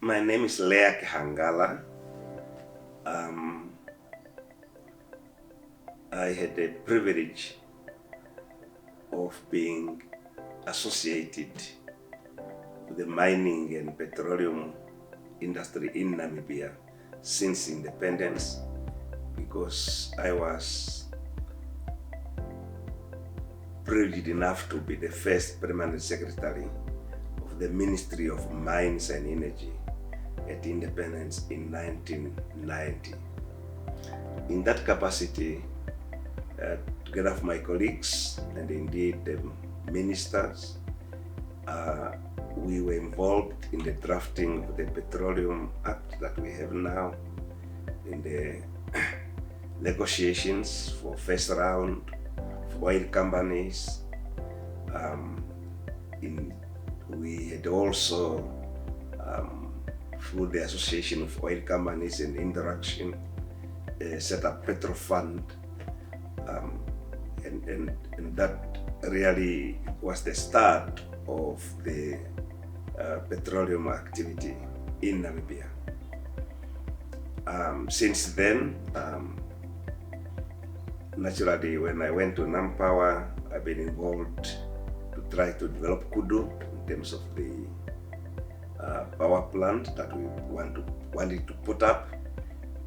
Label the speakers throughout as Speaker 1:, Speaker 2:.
Speaker 1: My name is Hangala. I had the privilege of being associated with the mining and petroleum industry in Namibia since independence, because I was privileged enough to be the first permanent secretary of the Ministry of Mines and Energy at independence in 1990. In that capacity, together with my colleagues and indeed the ministers, we were involved in the drafting of the Petroleum Act that we have now, in the negotiations for first round of oil companies. We had also, through the Association of Oil Companies and Interaction, set up Petro Fund, and that really was the start of the petroleum activity in Namibia. Since then, naturally, when I went to Nampower, I've been involved to try to develop Kudu in terms of the power plant that we wanted to put up.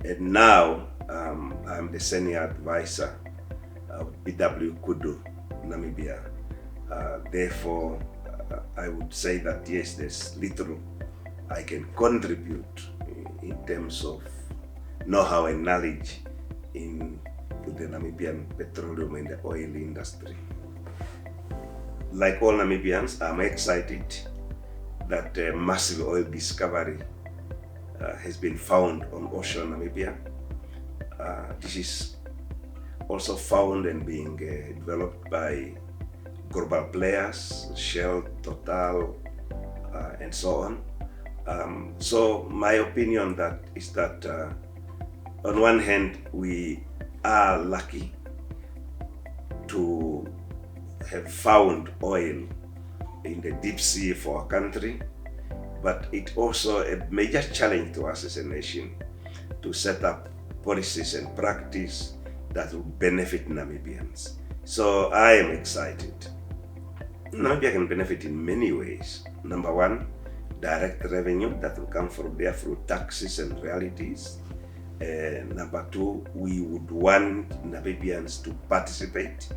Speaker 1: And now I'm the senior advisor of BW Kudu, Namibia. Therefore, I would say that yes, there's little I can contribute in terms of know-how and knowledge in the Namibian petroleum and the oil industry. Like all Namibians, I'm excited that a massive oil discovery has been found on offshore Namibia. This is also found and being developed by global players, Shell, Total, and so on. So my opinion is that on one hand, we are lucky to have found oil in the deep sea for our country, but it's also a major challenge to us as a nation to set up policies and practice that will benefit Namibians. So I am excited. Namibia can benefit in many ways. Number one, direct revenue that will come from there through taxes and royalties. Number two, we would want Namibians to participate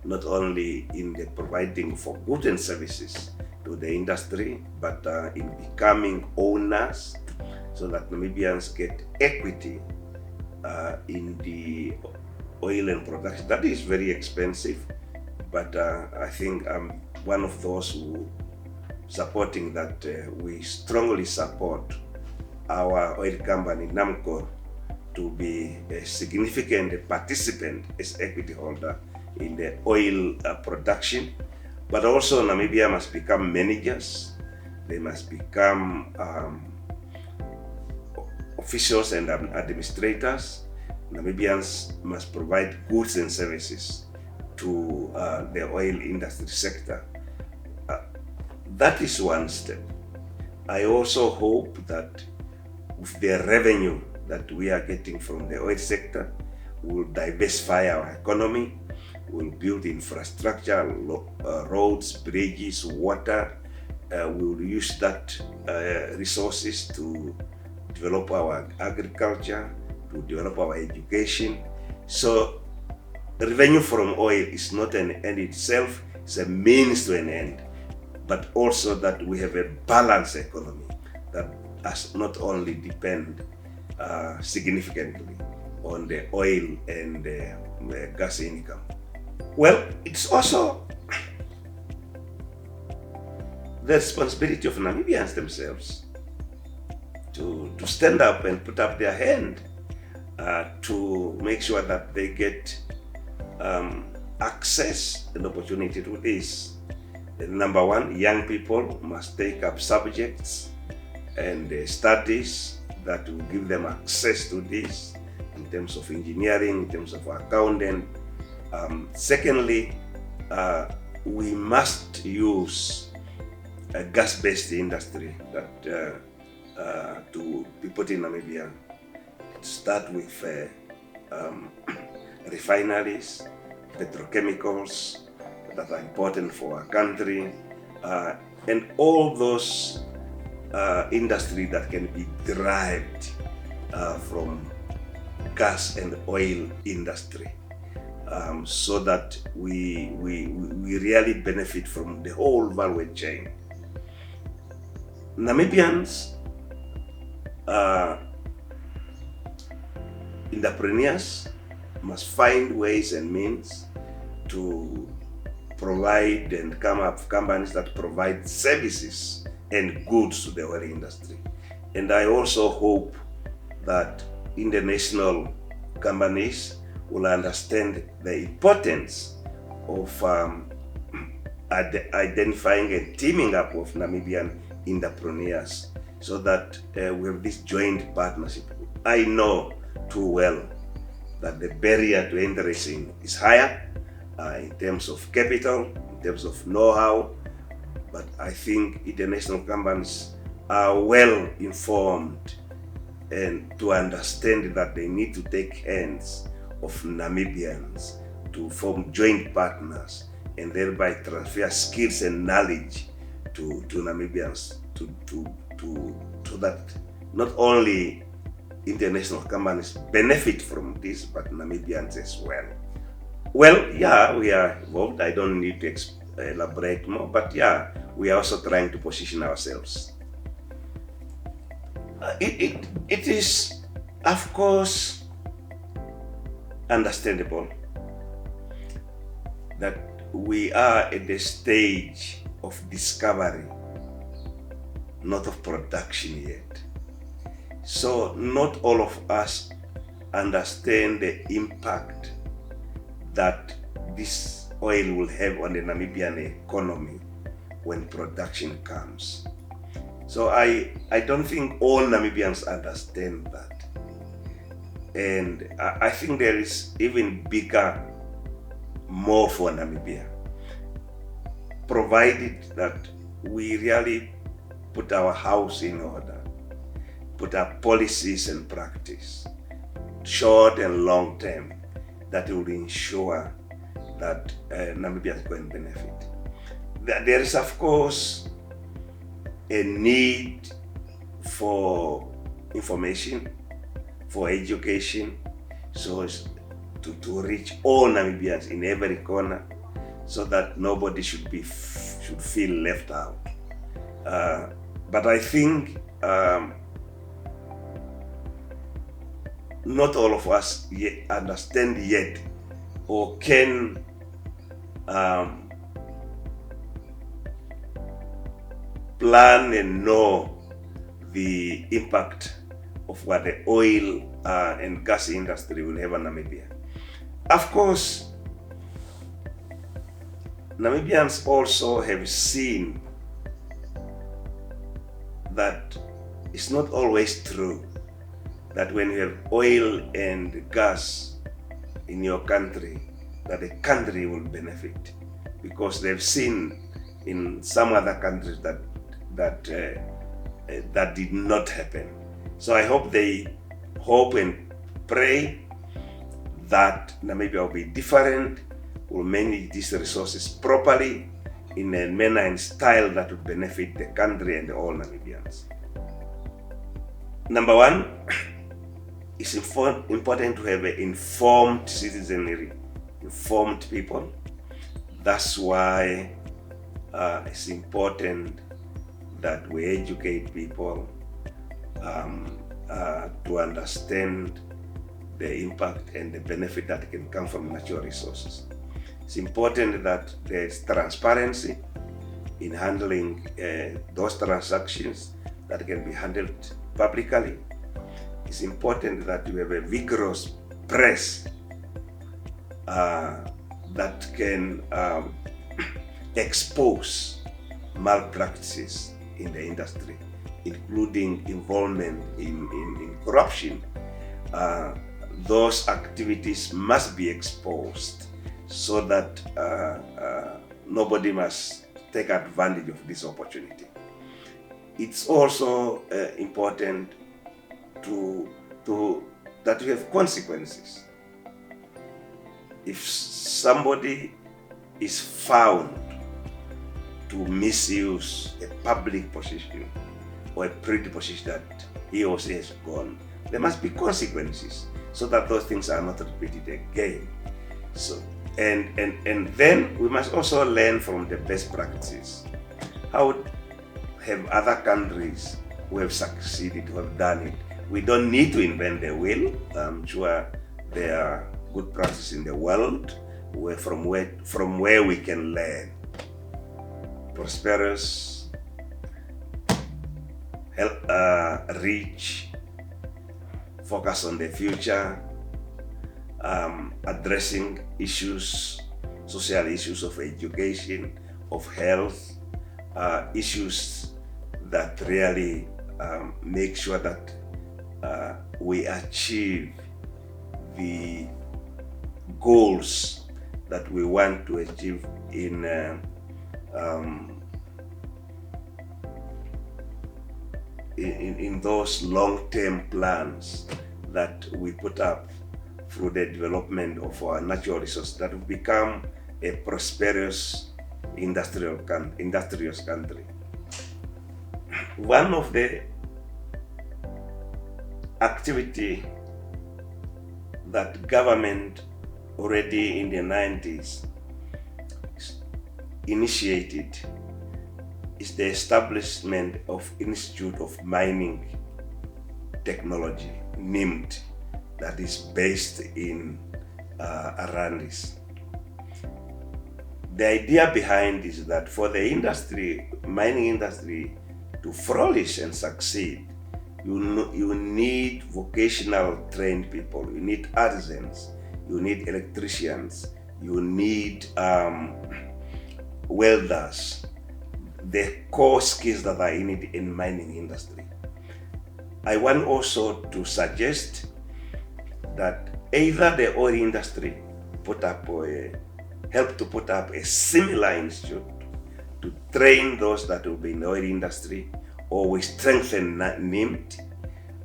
Speaker 1: not only in the providing for goods and services to the industry, but in becoming owners, so that Namibians get equity in the oil and production. That is very expensive, but I think I'm one of those who supporting that. We strongly support our oil company NAMCO to be a significant participant as equity holder in the oil production, but also Namibia must become managers. They must become officials and administrators. Namibians must provide goods and services to the oil industry sector. That is one step. I also hope that with the revenue that we are getting from the oil sector, we'll diversify our economy, we'll build infrastructure, roads, bridges, water. We'll use that resources to develop our agriculture, to develop our education. So revenue from oil is not an end in itself, it's a means to an end, but also that we have a balanced economy that does not only depend significantly on the oil and the gas income. Well, it's also the responsibility of Namibians themselves to stand up and put up their hand to make sure that they get access and opportunity to this. Number one, young people must take up subjects and studies that will give them access to this in terms of engineering, in terms of accounting. Secondly, we must use a gas-based industry that put in Namibia start with refineries, petrochemicals that are important for our country, and all those industry that can be derived from gas and oil industry, so that we really benefit from the whole value chain. Namibians entrepreneurs must find ways and means to provide and come up with companies that provide services and goods to the oil industry. And I also hope that international companies will understand the importance of identifying and teaming up with Namibian entrepreneurs, so that we have this joint partnership. I know too well that the barrier to entry is higher in terms of capital, in terms of know-how, but I think international companies are well informed and to understand that they need to take hands of Namibians to form joint partners and thereby transfer skills and knowledge to Namibians so that not only international companies benefit from this, but Namibians as well. Well, yeah, we are involved. I don't need to elaborate more, but yeah, we are also trying to position ourselves. It is, of course, understandable that we are at the stage of discovery, not of production yet. So not all of us understand the impact that this oil will have on the Namibian economy when production comes. So I don't think all Namibians understand that. And I think there is even bigger, more for Namibia, provided that we really put our house in order, put our policies and practice, short and long term, that will ensure that Namibia is going to benefit. There is, of course, a need for information, for education, so as to reach all Namibians in every corner, so that nobody should feel left out. But I think not all of us understand yet or can plan and know the impact of what the oil and gas industry will have on Namibia. Of course, Namibians also have seen that it's not always true that when you have oil and gas in your country, that the country will benefit, because they've seen in some other countries that did not happen. So I hope they hope and pray that Namibia will be different, will manage these resources properly in a manner and style that will benefit the country and all Namibians. Number one, it's important to have an informed citizenry, informed people. That's why it's important that we educate people to understand the impact and the benefit that can come from natural resources. It's important that there's transparency in handling those transactions that can be handled publicly. It's important that we have a vigorous press that can expose malpractices in the industry, including involvement in corruption. Those activities must be exposed so that nobody must take advantage of this opportunity. It's also important to that you have consequences. If somebody is found to misuse a public position or a privileged position that he or she has gone, there must be consequences so that those things are not repeated again. So and then we must also learn from the best practices. How have other countries who have succeeded, who have done it? We don't need to invent the wheel. I'm sure there are good practices in the world from where we can learn. Prosperous, rich, focus on the future, addressing issues, social issues of education, of health, issues that really make sure that we achieve the goals that we want to achieve in those long-term plans that we put up through the development of our natural resources that will become a prosperous industrious country. One of the activity that government already in the 90s initiated is the establishment of Institute of Mining Technology, NIMT, that is based in Arandis. The idea behind is that for the mining industry to flourish and succeed, you need vocational trained people, you need artisans, you need electricians, you need welders, the core skills that are needed in mining industry. I want also to suggest that either the oil industry help to put up a similar institute to train those that will be in the oil industry, or we strengthen NIMT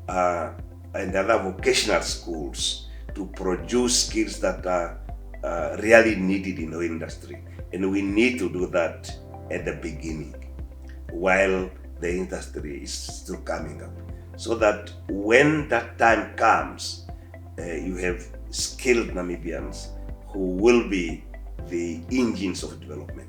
Speaker 1: and other vocational schools to produce skills that are really needed in the oil industry. And we need to do that at the beginning while the industry is still coming up, so that when that time comes, you have skilled Namibians who will be the engines of development.